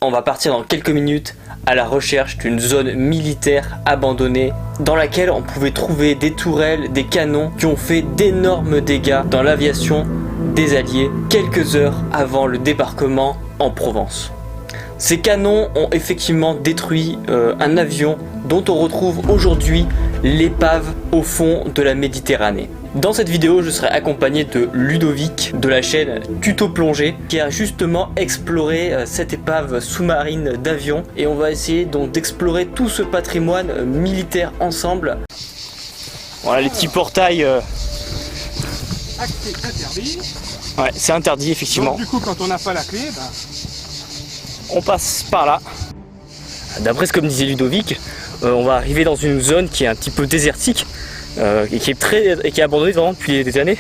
On va partir dans quelques minutes à la recherche d'une zone militaire abandonnée dans laquelle on pouvait trouver des tourelles, des canons qui ont fait d'énormes dégâts dans l'aviation des Alliés quelques heures avant le débarquement en Provence. Ces canons ont effectivement détruit un avion dont on retrouve aujourd'hui l'épave au fond de la Méditerranée. Dans cette vidéo, je serai accompagné de Ludovic de la chaîne Tuto Plongée qui a justement exploré cette épave sous-marine d'avion et on va essayer donc d'explorer tout ce patrimoine militaire ensemble. Voilà les petits portails. Accès interdit. Ouais, c'est interdit effectivement. Donc, du coup, quand on n'a pas la clé, on passe par là. D'après ce que me disait Ludovic, on va arriver dans une zone qui est un petit peu désertique. Et qui est abandonnée vraiment depuis des années.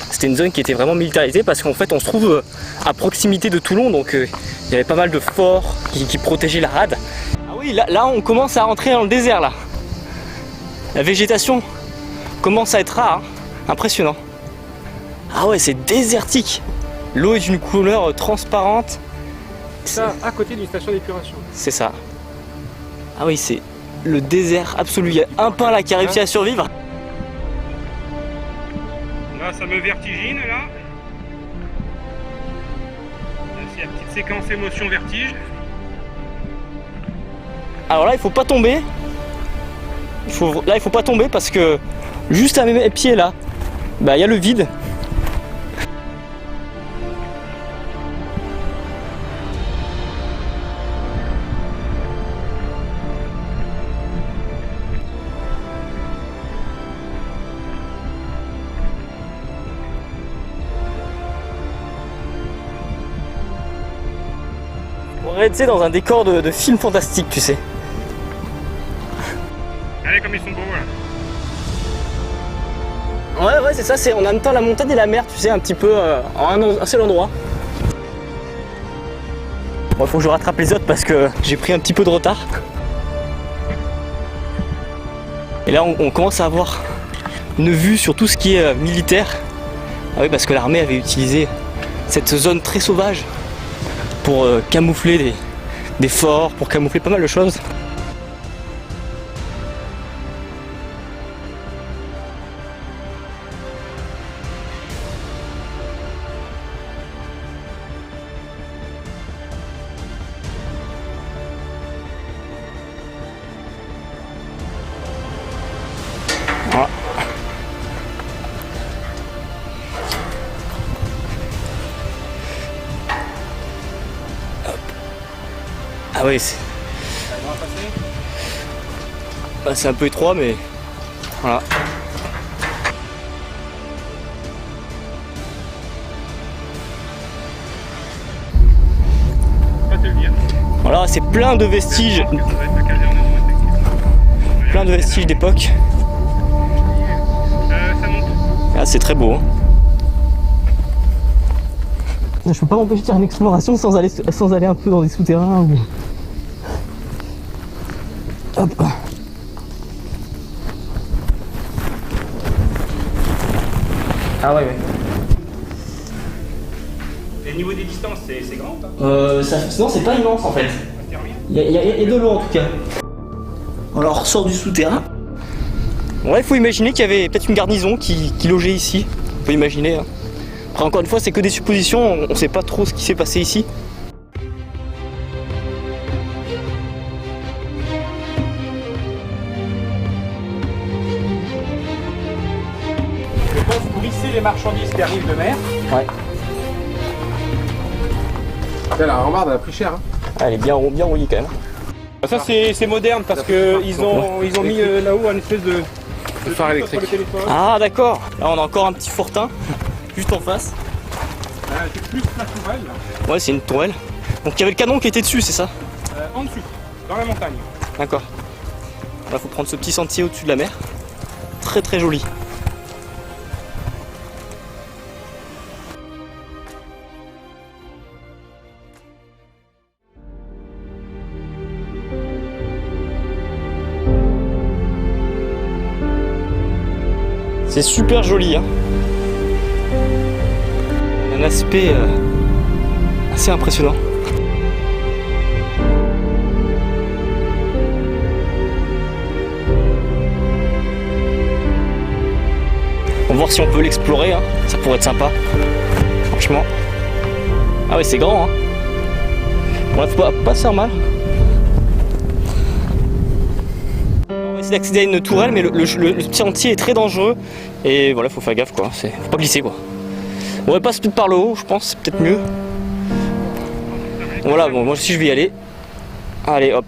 C'était une zone qui était vraiment militarisée parce qu'en fait on se trouve à proximité de Toulon, donc il y avait pas mal de forts qui protégeaient la rade. Ah oui, là on commence à rentrer dans le désert là. La végétation commence à être rare, hein. Impressionnant. Ah ouais, c'est désertique. L'eau est d'une couleur transparente. ça à côté d'une station d'épuration. C'est ça. Ah oui, c'est le désert absolu. Il y a un pain là qui a réussi à survivre. Là, ça me vertigine, là. C'est la petite séquence émotion-vertige. Alors là, il faut pas tomber. Il faut pas tomber parce que juste à mes pieds là, bah il y a le vide. On est, tu sais, dans un décor de film fantastique, tu sais. Allez, comme ils sont beaux, là. Ouais, c'est ça, c'est en même temps la montagne et la mer, tu sais, un petit peu en un seul endroit. Bon, il faut que je rattrape les autres parce que j'ai pris un petit peu de retard. Et là, on commence à avoir une vue sur tout ce qui est militaire. Ah oui, parce que l'armée avait utilisé cette zone très sauvage pour camoufler des forts, pour camoufler pas mal de choses. Voilà. Ah oui, c'est un peu étroit, mais voilà. Voilà, c'est plein de vestiges, d'époque. Ah, c'est très beau. Hein. Je peux pas m'empêcher de faire une exploration sans aller un peu dans des souterrains. Ou... Hop. Ah ouais. Et au niveau des distances, c'est grand ou pas Non, c'est pas immense en fait. Il y a de l'eau en tout cas. Alors on ressort du souterrain. Ouais, il faut imaginer qu'il y avait peut-être une garnison qui logeait ici. On peut imaginer. Hein. Après, encore une fois, c'est que des suppositions, on ne sait pas trop ce qui s'est passé ici. Je pense pour hisser les marchandises qui arrivent de mer. Ouais. La rambarde elle a pris cher. Hein. Ah, elle est bien rouillée quand même. Ça c'est moderne parce que ils ont mis là-haut un espèce de phare électrique. Ah d'accord. Là on a encore un petit fortin juste en face. C'est plus la tourelle. Ouais, c'est une tourelle. Donc il y avait le canon qui était dessus, c'est ça? En dessous, dans la montagne. D'accord. Là faut prendre ce petit sentier au-dessus de la mer. Très très joli. C'est super joli, hein. Un aspect assez impressionnant. voir si on peut l'explorer, hein. Ça pourrait être sympa. Franchement. Ah ouais, c'est grand, hein. Bon, là, faut pas se faire mal. On va essayer d'accéder à une tourelle, mais le petit sentier est très dangereux. Et voilà, faut faire gaffe, quoi. Faut pas glisser, quoi. On va passer peut-être par le haut, je pense, c'est peut-être mieux. Voilà, bon, moi aussi je vais y aller. Allez, hop.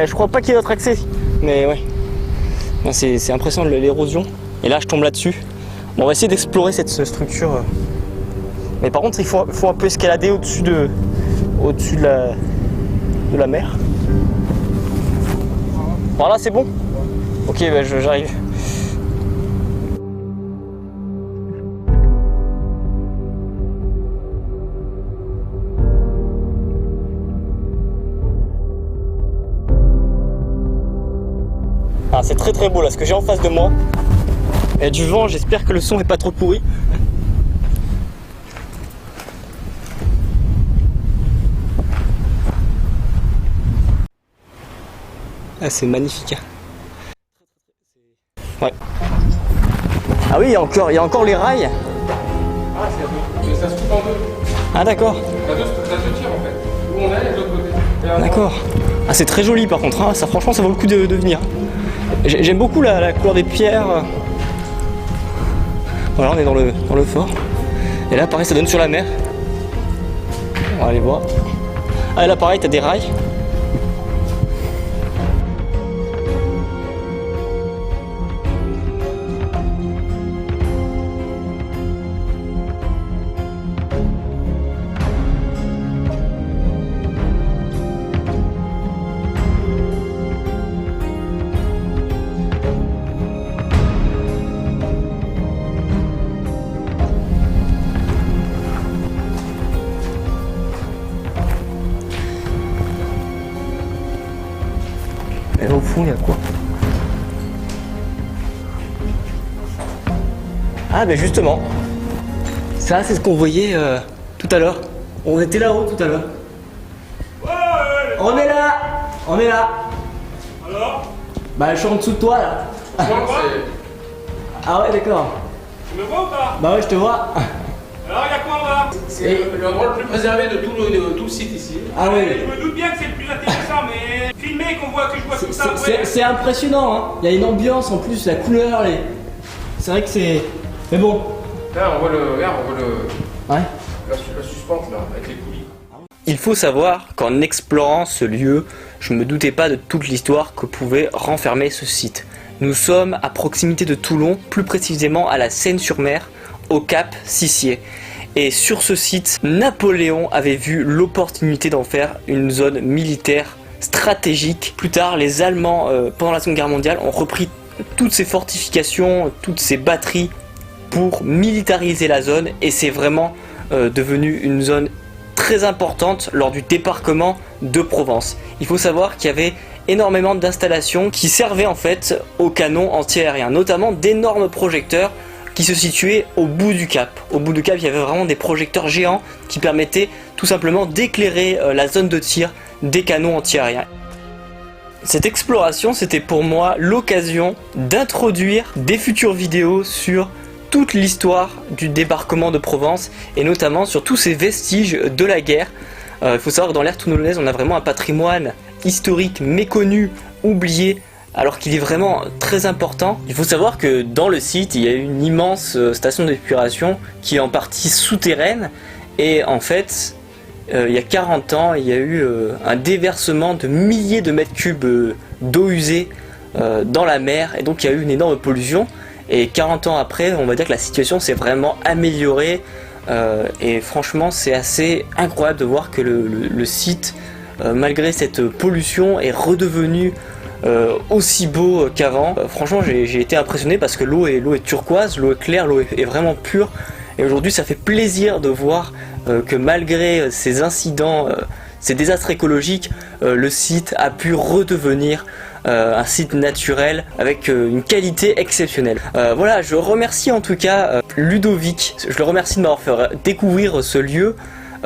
Je crois pas qu'il y ait d'autre accès, mais ouais. C'est impressionnant l'érosion. Et là, je tombe là-dessus. Bon, on va essayer d'explorer cette structure. Mais par contre, il faut un peu escalader au-dessus de la mer. Voilà, c'est bon? Ok, bah, j'arrive. Ah, c'est très très beau là, ce que j'ai en face de moi. Il y a du vent, j'espère que le son est pas trop pourri. Ah, c'est magnifique. Ouais. Ah oui, il y a encore les rails. Ah, ça se coupe en deux. Ah d'accord. T'as deux tirs en fait. Où on est, de l'autre côté. D'accord. Ah, c'est très joli par contre, hein. Ça franchement ça vaut le coup de venir. J'aime beaucoup la couleur des pierres. Voilà, on est dans le fort. Et là pareil, ça donne sur la mer. On va aller voir. Ah, et là pareil, t'as des rails. Et là, au fond, il y a quoi? Ah, ben justement, ça, c'est ce qu'on voyait tout à l'heure. On était là-haut tout à l'heure. Ouais. On est là. On est là. Alors? Bah, je suis en dessous de toi là. Tu vois quoi? Ah ouais, d'accord. Tu me vois ou pas? Bah ouais, je te vois. Alors, il y a quoi en bas? C'est l'endroit le plus préservé de tout le site ici. Ah ouais. Je me doute bien que c'est le plus intéressant, mais filmer qu'on voit que je vois tout ça après. C'est impressionnant, hein. Il y a une ambiance en plus, la couleur, c'est vrai que c'est. Mais bon. Là, on voit le Ouais. la suspente là, avec les coulis. Il faut savoir qu'en explorant ce lieu, je ne me doutais pas de toute l'histoire que pouvait renfermer ce site. Nous sommes à proximité de Toulon, plus précisément à la Seine-sur-Mer, au Cap Sissier. Et sur ce site, Napoléon avait vu l'opportunité d'en faire une zone militaire stratégique. Plus tard, les Allemands, pendant la Seconde Guerre mondiale, ont repris toutes ces fortifications, toutes ces batteries pour militariser la zone. Et c'est vraiment devenu une zone très importante lors du débarquement de Provence. Il faut savoir qu'il y avait énormément d'installations qui servaient en fait aux canons anti-aériens, notamment d'énormes projecteurs qui se situaient au bout du cap. Au bout du cap, il y avait vraiment des projecteurs géants qui permettaient tout simplement d'éclairer la zone de tir des canons anti-aériens. Cette exploration, c'était pour moi l'occasion d'introduire des futures vidéos sur toute l'histoire du débarquement de Provence et notamment sur tous ces vestiges de la guerre. Il faut savoir que dans l'ère toulonnaise, on a vraiment un patrimoine historique méconnu, oublié, alors qu'il est vraiment très important. Il faut savoir que dans le site, il y a une immense station d'épuration qui est en partie souterraine et en fait, il y a 40 ans, il y a eu un déversement de milliers de mètres cubes d'eau usée dans la mer et donc il y a eu une énorme pollution. Et 40 ans après, on va dire que la situation s'est vraiment améliorée et franchement c'est assez incroyable de voir que le site, malgré cette pollution, est redevenu aussi beau qu'avant. Franchement j'ai été impressionné parce que l'eau est turquoise, l'eau est claire, l'eau est vraiment pure. Et aujourd'hui ça fait plaisir de voir que malgré ces incidents, ces désastres écologiques, le site a pu redevenir un site naturel avec une qualité exceptionnelle. Voilà, je remercie en tout cas Ludovic, je le remercie de m'avoir fait découvrir ce lieu.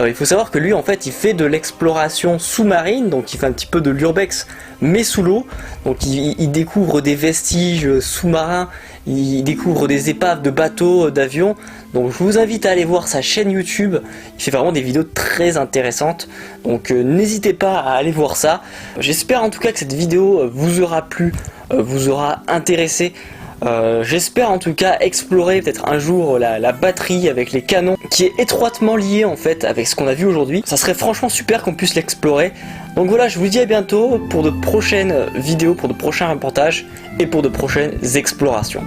Il faut savoir que lui en fait il fait de l'exploration sous-marine, donc il fait un petit peu de l'urbex mais sous l'eau, donc il découvre des vestiges sous-marins, il découvre des épaves de bateaux, d'avions, donc je vous invite à aller voir sa chaîne YouTube, il fait vraiment des vidéos très intéressantes, donc n'hésitez pas à aller voir ça. J'espère en tout cas que cette vidéo vous aura plu, vous aura intéressé. J'espère en tout cas explorer peut-être un jour la batterie avec les canons qui est étroitement liée en fait avec ce qu'on a vu aujourd'hui. Ça serait franchement super qu'on puisse l'explorer. Donc voilà, je vous dis à bientôt pour de prochaines vidéos, pour de prochains reportages et pour de prochaines explorations.